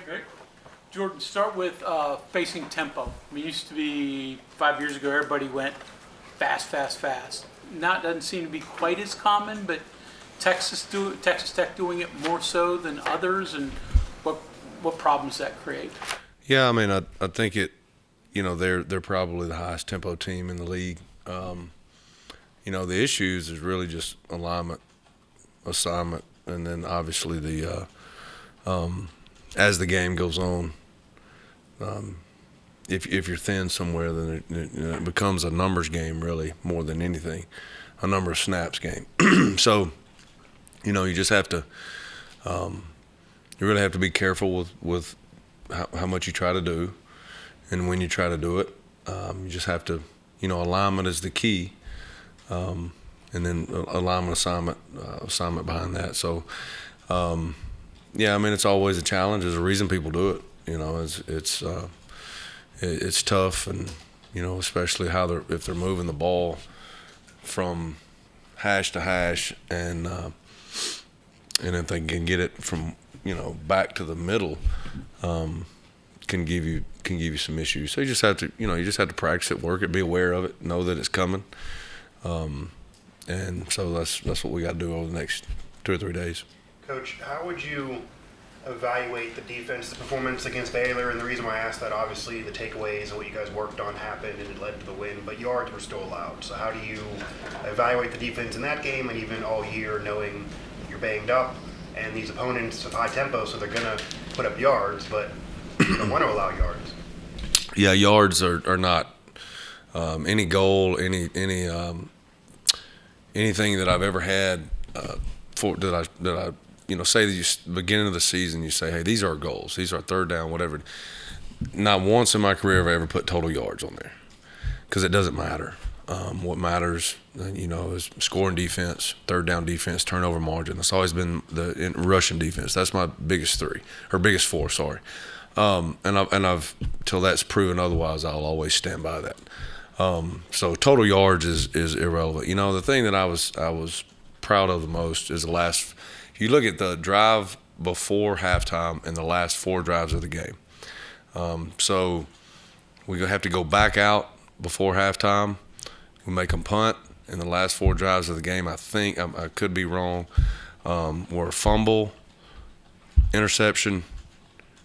Great. Jordan, start with facing tempo. I mean, it used to be 5 years ago, everybody went fast, fast, fast. Now it doesn't seem to be quite as common, but Texas Tech doing it more so than others, and what problems that create? Yeah, I mean, I think it. They're probably the highest tempo team in the league. The issues is really just alignment, assignment, and then obviously the as the game goes on. If you're thin somewhere, then it becomes a numbers game really more than anything, a number of snaps game. So, you just have to, you really have to be careful with how much you try to do, and when you try to do it, you just have to, alignment is the key, and then alignment assignment behind that. So, yeah, I mean it's always a challenge. There's a reason people do it. It's tough, and especially if they're moving the ball from hash to hash, and if they can get it from back to the middle, can give you some issues. So you just have to practice it, work it, be aware of it, know that it's coming, and so that's what we got to do over the next 2 or 3 days. Coach, how would you evaluate the defense's performance against Baylor? And the reason why I asked that, obviously, the takeaways and what you guys worked on happened and it led to the win, but yards were still allowed. So how do you evaluate the defense in that game and even all year, knowing you're banged up and these opponents have high tempo, so they're going to put up yards, but you don't want to allow yards? Yeah, yards are not any goal, anything that I've ever had that I say that you beginning of the season, you say, hey, these are our goals, these are third down, whatever. Not once in my career have I ever put total yards on there, because it doesn't matter. What matters, is scoring defense, third down defense, turnover margin. That's always been the rushing defense. That's my biggest biggest four. Sorry, and I've till that's proven otherwise, I'll always stand by that. So total yards is irrelevant. The thing that I was proud of the most is the last. If you look at the drive before halftime and the last 4 drives of the game, so we have to go back out before halftime. We make them punt in the last 4 drives of the game. I think I could be wrong. Were fumble, interception,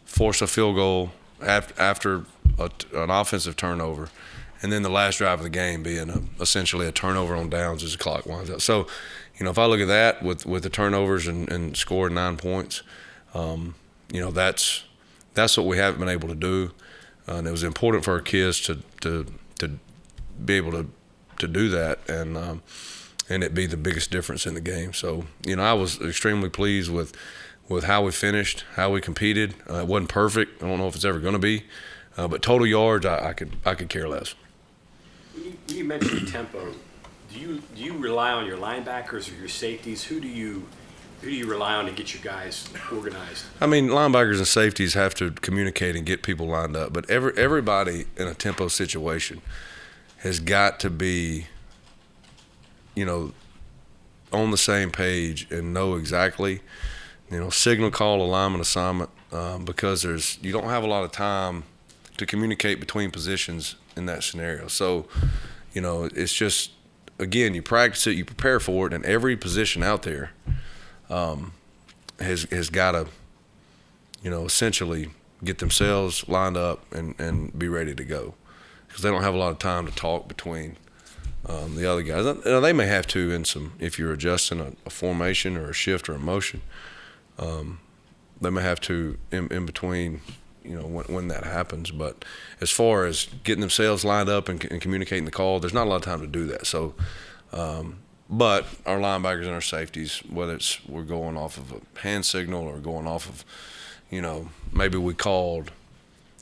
force a field goal after an offensive turnover, and then the last drive of the game being essentially a turnover on downs as the clock winds up. So, if I look at that with the turnovers and scored 9 points, that's what we haven't been able to do, and it was important for our kids to be able to do that, and it be the biggest difference in the game. So, I was extremely pleased with how we finished, how we competed. It wasn't perfect. I don't know if it's ever going to be, but total yards, I could care less. You mentioned tempo. Do you rely on your linebackers or your safeties? Who do you rely on to get you guys organized? I mean, linebackers and safeties have to communicate and get people lined up, but everybody in a tempo situation has got to be, on the same page and know exactly, signal call, alignment, assignment, because you don't have a lot of time to communicate between positions in that scenario. So, it's just, again, you practice it, you prepare for it, and every position out there has got to, essentially get themselves lined up and be ready to go, because they don't have a lot of time to talk between the other guys. They may have to if you're adjusting a formation or a shift or a motion, they may have to in between, when that happens. But as far as getting themselves lined up and communicating the call, there's not a lot of time to do that. So, but our linebackers and our safeties, whether we're going off of a hand signal or going off of, maybe we called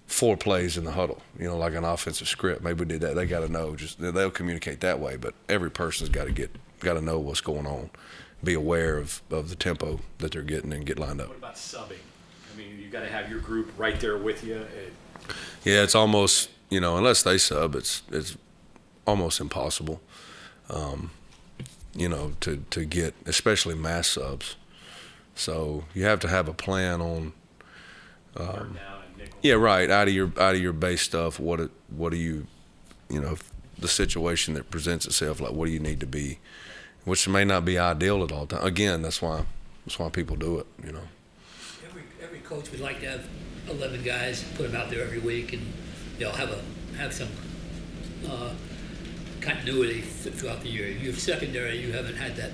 4 plays in the huddle, like an offensive script. Maybe we did that. They got to know. They'll communicate that way. But every person's got to know what's going on, be aware of the tempo that they're getting, and get lined up. What about subbing? I mean, you got to have your group right there with you. Yeah, it's almost, unless they sub, it's almost impossible, to get, especially mass subs. So you have to have a plan on Third down and nickel. Yeah, right. Out of your base stuff, what do you, the situation that presents itself, like what do you need to be, which may not be ideal at all times. Again, that's why people do it. Every coach would like to have 11 guys, put them out there every week, and have some continuity throughout the year. Your secondary, you haven't had that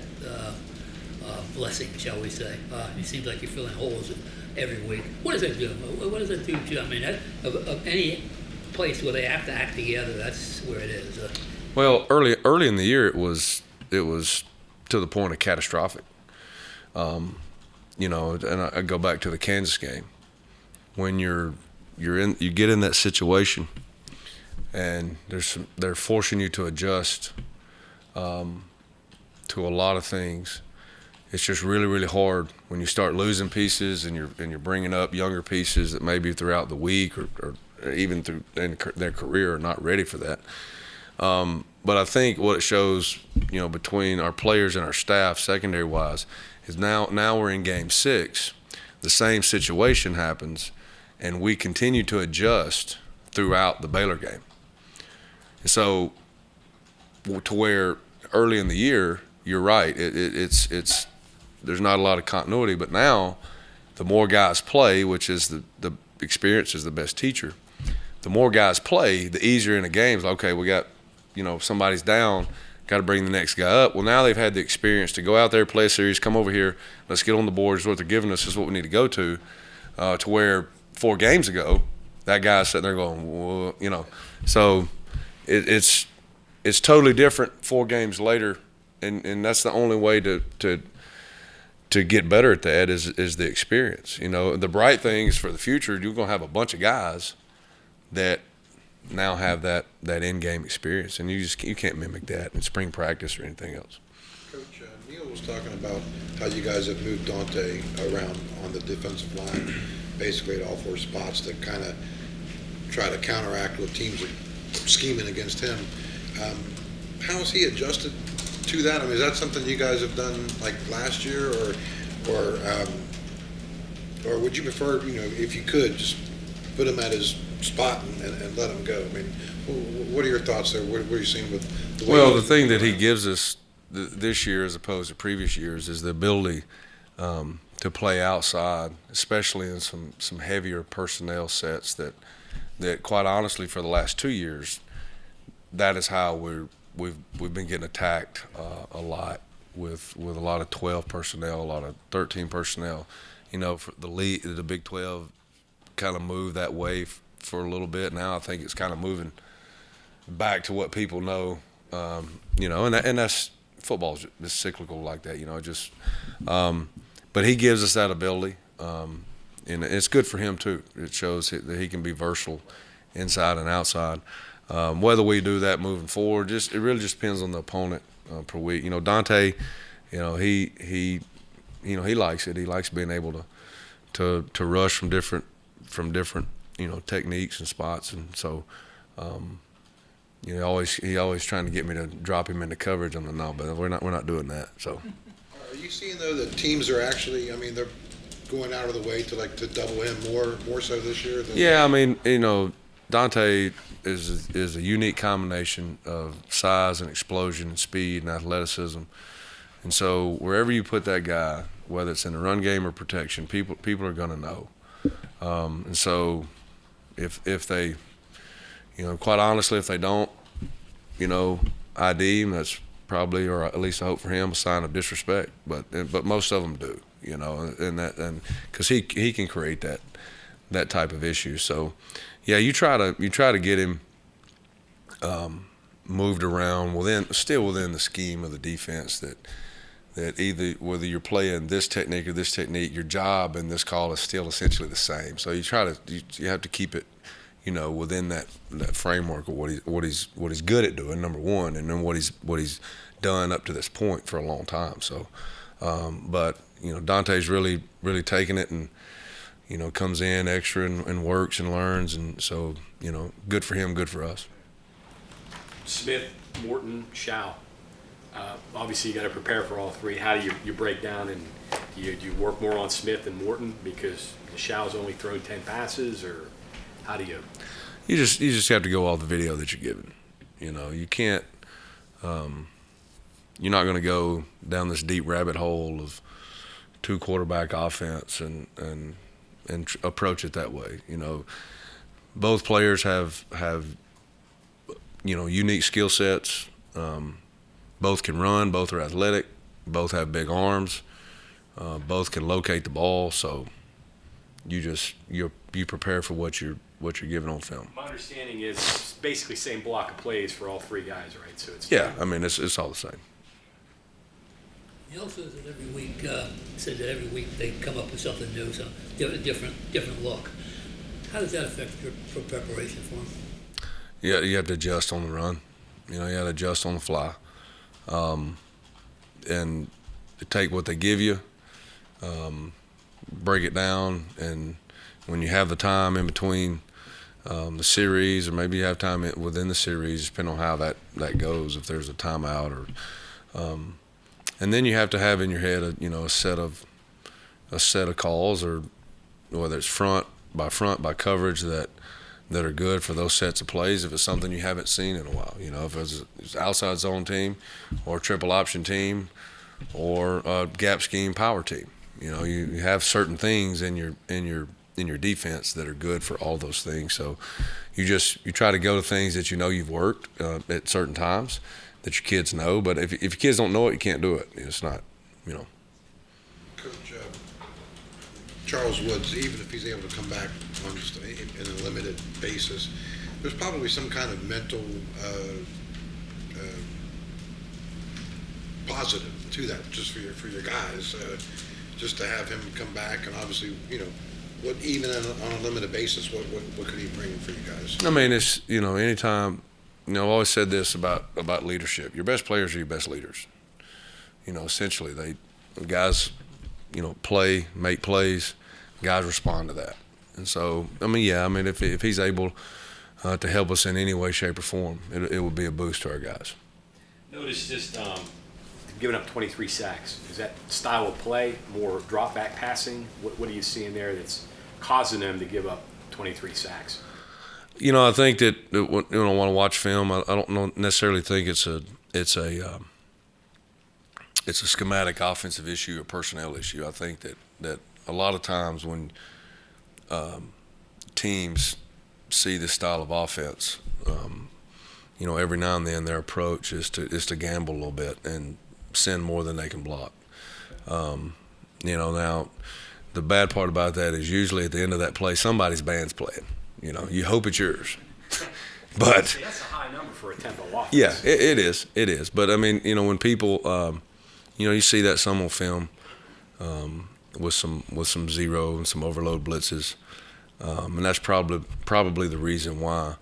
blessing, shall we say? It seems like you're filling holes every week. What does that do? What does that do to you? I mean, of any place where they have to act together, that's where it is. Well, early in the year, it was to the point of catastrophic. And I go back to the Kansas game when you get in that situation, and they're forcing you to adjust to a lot of things. It's just really, really hard when you start losing pieces and you're bringing up younger pieces that maybe throughout the week or even through their career are not ready for that. But I think what it shows, between our players and our staff, secondary-wise, is now we're in Game 6. The same situation happens, and we continue to adjust throughout the Baylor game. And so, to where early in the year, you're right, it's there's not a lot of continuity. But now, the more guys play, which is the experience is the best teacher. The more guys play, the easier in the games. Okay, we got, somebody's down, got to bring the next guy up. Well, now they've had the experience to go out there, play a series, come over here, let's get on the board. Is what they're giving us. Is what we need to go to where 4 games ago, that guy's sitting there going, whoa, So it's totally different 4 games later, and that's the only way to get better at that is the experience. The bright thing is for the future, you're going to have a bunch of guys that now have that in-game experience, and you can't mimic that in spring practice or anything else. Coach, Neil was talking about how you guys have moved Dante around on the defensive line, basically at all 4 spots to kind of try to counteract what teams are scheming against him. How has he adjusted to that? I mean, is that something you guys have done like last year, or would you prefer, if you could, just put him at his spot and let him go? I mean, what are your thoughts there? What are you seeing with the way? Well, the thing that he gives us this year as opposed to previous years is the ability to play outside, especially in some heavier personnel sets that quite honestly for the last 2 years, that is how we've been getting attacked a lot with a lot of 12 personnel, a lot of 13 personnel. For the Big 12 kind of moved that way for a little bit. Now I think it's kind of moving back to what people know, and that's football's just cyclical like that, but he gives us that ability, and it's good for him too. It shows that he can be versatile inside and outside. Whether we do that moving forward, it really just depends on the opponent per week. Dante, he likes it. He likes being able to rush from different techniques and spots, and so he always trying to get me to drop him into coverage. I'm like, no, but we're not doing that. So. Are you seeing though that teams are actually? I mean, they're going out of the way to double him more so this year. Yeah, I mean, Dante is a unique combination of size and explosion and speed and athleticism, and so wherever you put that guy, whether it's in the run game or protection, people are going to know, and so if they, quite honestly, if they don't, ID him, that's probably, or at least I hope for him, a sign of disrespect. But most of them do, and because he can create that type of issue. So, yeah, you try to get him moved around still within the scheme of the defense that either whether you're playing this technique or this technique, your job in this call is still essentially the same. So you have to keep it, within that framework of what he's good at doing, number one, and then what he's done up to this point for a long time. So, but Dante's really really taking it and comes in extra and works and learns, and so good for him, good for us. Smith, Morton, Shao. Obviously, you got to prepare for all 3. How do you break down Do you work more on Smith than Morton because Shaw's only thrown 10 passes, or how do you? You just have to go off the video that you're given. You can't. You're not going to go down this deep rabbit hole of two quarterback offense and approach it that way. Both players have unique skill sets. Both can run. Both are athletic. Both have big arms. Both can locate the ball. So you prepare for what you're given on film. My understanding is it's basically same block of plays for all three guys, right? So it's Yeah, I mean it's all the same. He also said that every week they come up with something new, some different look. How does that affect your preparation for him? Yeah, you have to adjust on the run. You have to adjust on the fly, and take what they give you, break it down, and when you have the time in between the series, or maybe you have time within the series, depending on how that goes. If there's a timeout, or and then you have to have in your head a set of calls, or whether it's front by coverage that are good for those sets of plays. If it's something you haven't seen in a while, if it's outside zone team, or triple option team, or a gap scheme power team, you have certain things in your defense that are good for all those things. So you try to go to things that you've worked at certain times that your kids know. But if your kids don't know it, you can't do it. It's not, Coach, Charles Woods, even if he's able to come back on just in a limited basis, there's probably some kind of mental positive to that, just for your guys, just to have him come back, and obviously, what even on a limited basis, what could he bring for you guys? I mean, it's anytime. I've always said this about leadership. Your best players are your best leaders. Essentially, the guys, make plays. Guys respond to that. And so, if he's able to help us in any way, shape, or form, it would be a boost to our guys. Notice just giving up 23 sacks. Is that style of play, more drop back passing? What are you seeing there that's causing them to give up 23 sacks? I think that when I want to watch film, I don't necessarily think it's a schematic offensive issue or personnel issue. I think that a lot of times when teams see this style of offense, every now and then their approach is to gamble a little bit and send more than they can block. Now the bad part about that is usually at the end of that play, somebody's band's playing. You hope it's yours, but that's a high number for a tempo offense. Yeah, it is. But when people, you see that some on film, with some zero and some overload blitzes, and that's probably the reason why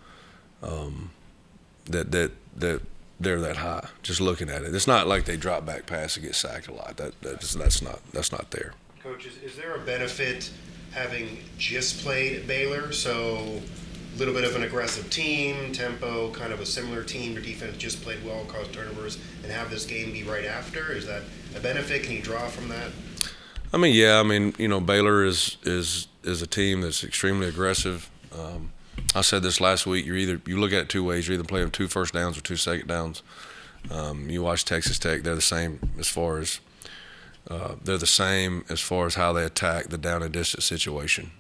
that they're that high. Just looking at it, it's not like they drop back pass and get sacked a lot. That's not there. Coach, is there a benefit having just played at Baylor? So a little bit of an aggressive team, tempo, kind of a similar team. Your defense just played well, caused turnovers, and have this game be right after. Is that a benefit? Can you draw from that? Baylor is a team that's extremely aggressive. I said this last week. You look at it two ways. You're either playing 2 first downs or 2 second downs. You watch Texas Tech; they're the same as far as how they attack the down and distance situation,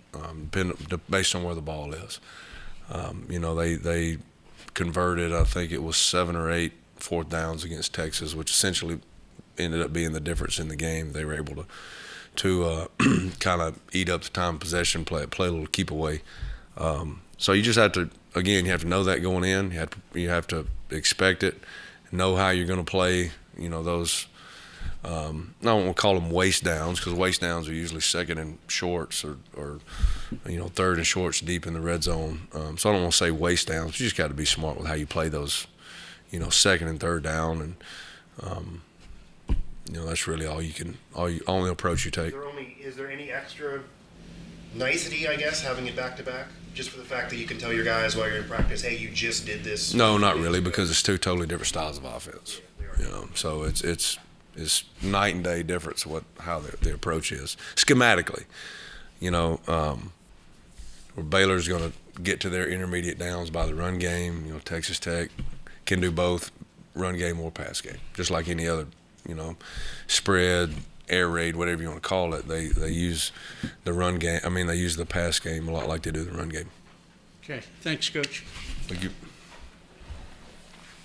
based on where the ball is. They converted, I think it was 7 or 8 fourth downs against Texas, which essentially ended up being the difference in the game. They were able to kind of eat up the time of possession, play a little keep away. So you just have to, again, you have to know that going in. You have to expect it, know how you're going to play. Those. I don't want to call them waste downs, because waste downs are usually second and shorts or third and shorts deep in the red zone. So I don't want to say waste downs. You just got to be smart with how you play those, second and third down, and that's really only approach you take. Is there any extra nicety, I guess, having it back to back, just for the fact that you can tell your guys while you're in practice, hey, you just did this? No, not really, because it's 2 totally different styles of offense. So it's is night and day difference how the approach is schematically. Where Baylor's going to get to their intermediate downs by the run game. Texas Tech can do both run game or pass game, just like any other, spread, air raid, whatever you want to call it. They use the run game. They use the pass game a lot like they do the run game. Okay, thanks, Coach. Thank you.